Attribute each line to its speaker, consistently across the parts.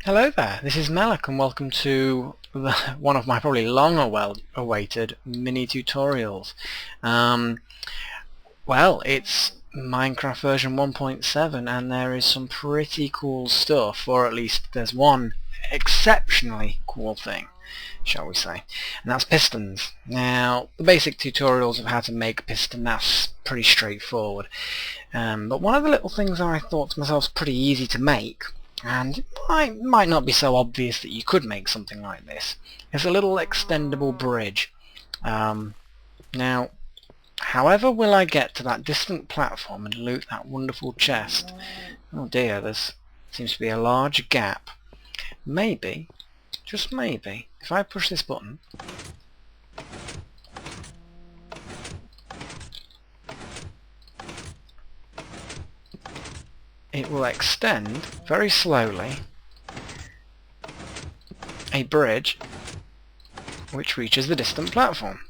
Speaker 1: Hello there, this is Malak and welcome to one of my probably long-awaited mini tutorials. Well, it's Minecraft version 1.7 and there is some pretty cool stuff, or at least there's one exceptionally cool thing, shall we say, and that's pistons. Now, the basic tutorials of how to make a piston, that's pretty straightforward. But one of the little things I thought to myself is pretty easy to make, and it might not be so obvious that you could make something like this. It's a little extendable bridge. Now, however will I get to that distant platform and loot that wonderful chest? Oh dear, there seems to be a large gap. Maybe, just maybe, if I push this button, it will extend very slowly a bridge which reaches the distant platform.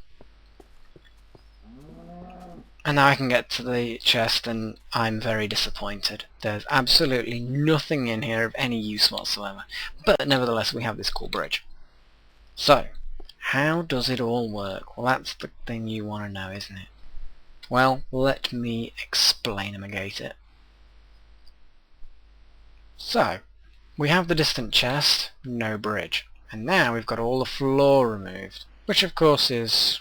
Speaker 1: And now I can get to the chest and I'm very disappointed. There's absolutely nothing in here of any use whatsoever. But nevertheless we have this cool bridge. So, how does it all work? Well, that's the thing you want to know, isn't it? Well, let me explain-amigate it. So, we have the distant chest, no bridge. And now we've got all the floor removed, which of course is,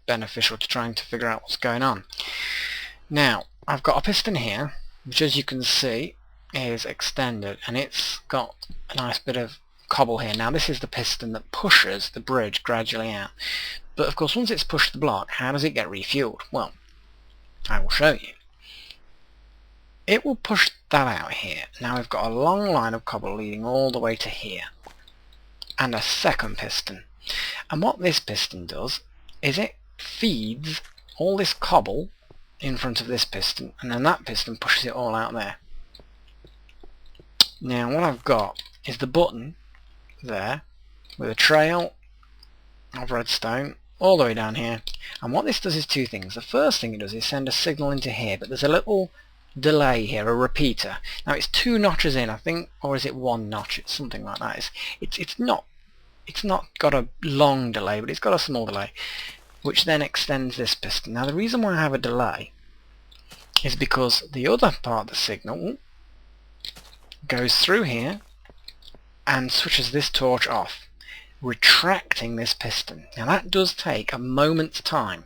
Speaker 1: beneficial to trying to figure out what's going on. Now, I've got a piston here, which as you can see is extended, and it's got a nice bit of cobble here. Now this is the piston that pushes the bridge gradually out. But of course once it's pushed the block, how does it get refueled? Well, I will show you. It will push that out here. Now we've got a long line of cobble leading all the way to here, and a second piston. And what this piston does is it feeds all this cobble in front of this piston, and then that piston pushes it all out there. Now what I've got is the button there with a trail of redstone all the way down here, and what this does is two things. The first thing it does is send a signal into here, but there's a little delay here, a repeater. Now it's 2 notches in, I think, or is it 1 notch? It's something like that. It's not got a long delay, but it's got a small delay, which then extends this piston. Now the reason why I have a delay is because the other part of the signal goes through here and switches this torch off, retracting this piston. Now that does take a moment's time.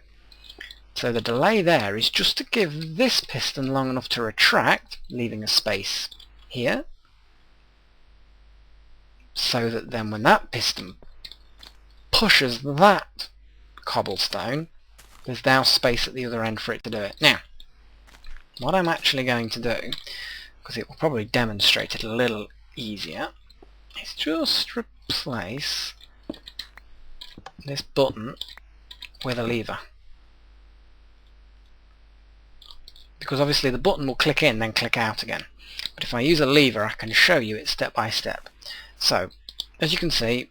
Speaker 1: So the delay there is just to give this piston long enough to retract, leaving a space here, so that then when that piston pushes that cobblestone, there's now space at the other end for it to do it. Now, what I'm actually going to do, because it will probably demonstrate it a little easier, is just replace this button with a lever. Because obviously the button will click in then click out again. But if I use a lever I can show you it step by step. So, as you can see,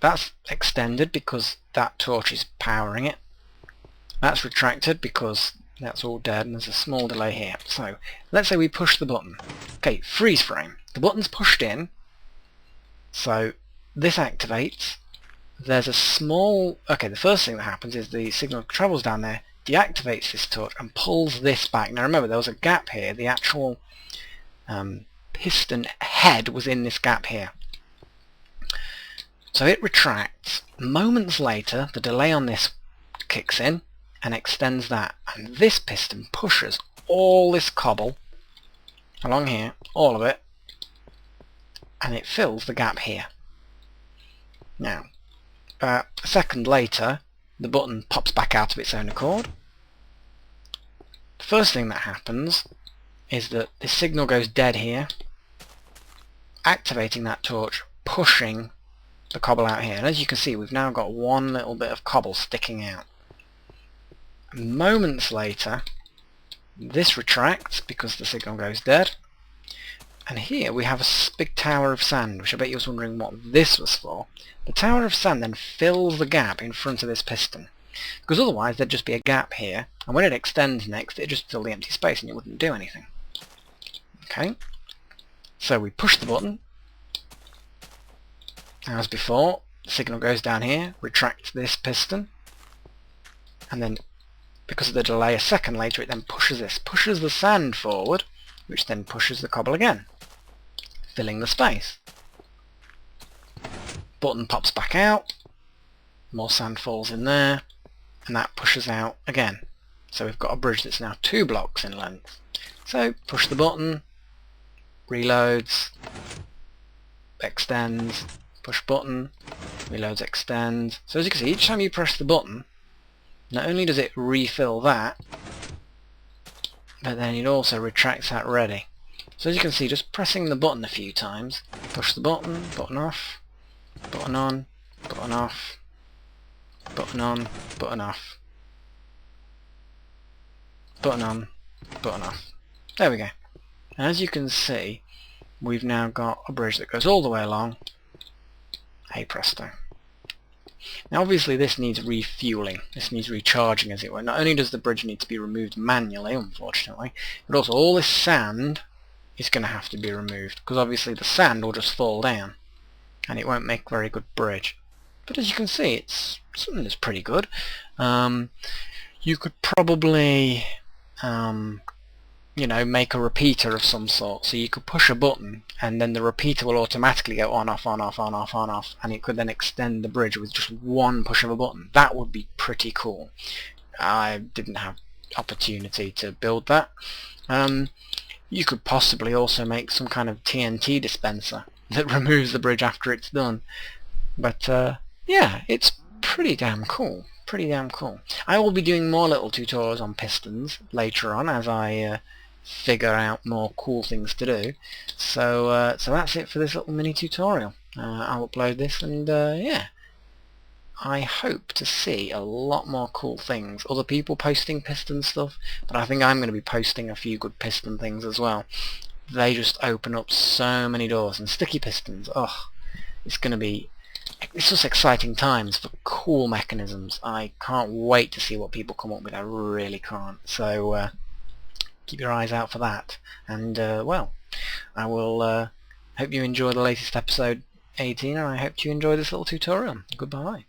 Speaker 1: that's extended because that torch is powering it. That's retracted because that's all dead and there's a small delay here. So, let's say we push the button. Okay, freeze frame. The button's pushed in, so this activates. There's a small... Okay, the first thing that happens is the signal travels down there, deactivates this torch and pulls this back. Now remember, there was a gap here. The actual piston head was in this gap here. So it retracts. Moments later, the delay on this kicks in and extends that. And this piston pushes all this cobble along here, all of it, and it fills the gap here. Now, a second later, the button pops back out of its own accord. The first thing that happens is that the signal goes dead here, activating that torch, pushing the cobble out here. And as you can see, we've now got one little bit of cobble sticking out. Moments later, this retracts because the signal goes dead. And here we have a big tower of sand, which I bet you was wondering what this was for. The tower of sand then fills the gap in front of this piston, because otherwise there'd just be a gap here, and when it extends next it'd just fill the empty space and it wouldn't do anything. Okay, so we push the button, As before, the signal goes down here, retracts this piston, and then because of the delay a second later it then pushes the sand forward, which then pushes the cobble again, filling the space. Button pops back out, more sand falls in there, and that pushes out again. So we've got a bridge that's now 2 blocks in length. So push the button, reloads, extends, push button, reloads, extends. So as you can see, each time you press the button, not only does it refill that, but then it also retracts that ready. So as you can see, just pressing the button a few times, push the button, button off, button on, button off, button on, button off, button on, button off. There we go. And as you can see, we've now got a bridge that goes all the way along. Hey presto. Now obviously this needs refueling, this needs recharging as it were. Not only does the bridge need to be removed manually, unfortunately, but also all this sand is going to have to be removed, because obviously the sand will just fall down and it won't make a very good bridge. But as you can see, it's something that's pretty good. You could probably you know, make a repeater of some sort, so you could push a button and then the repeater will automatically go on, off, on, off, on, off, on, off, and it could then extend the bridge with just one push of a button. That would be pretty cool. I didn't have opportunity to build that. You could possibly also make some kind of TNT dispenser that removes the bridge after it's done. But yeah, it's pretty damn cool. Pretty damn cool. I will be doing more little tutorials on pistons later on as I figure out more cool things to do. So so that's it for this little mini tutorial. I'll upload this and yeah, I hope to see a lot more cool things. Other people posting piston stuff, but I think I'm going to be posting a few good piston things as well. They just open up so many doors, and sticky pistons, oh, it's going to be, it's just exciting times for cool mechanisms. I can't wait to see what people come up with. I really can't. So keep your eyes out for that. And well, I will hope you enjoy the latest episode 18, and I hope you enjoy this little tutorial. Goodbye.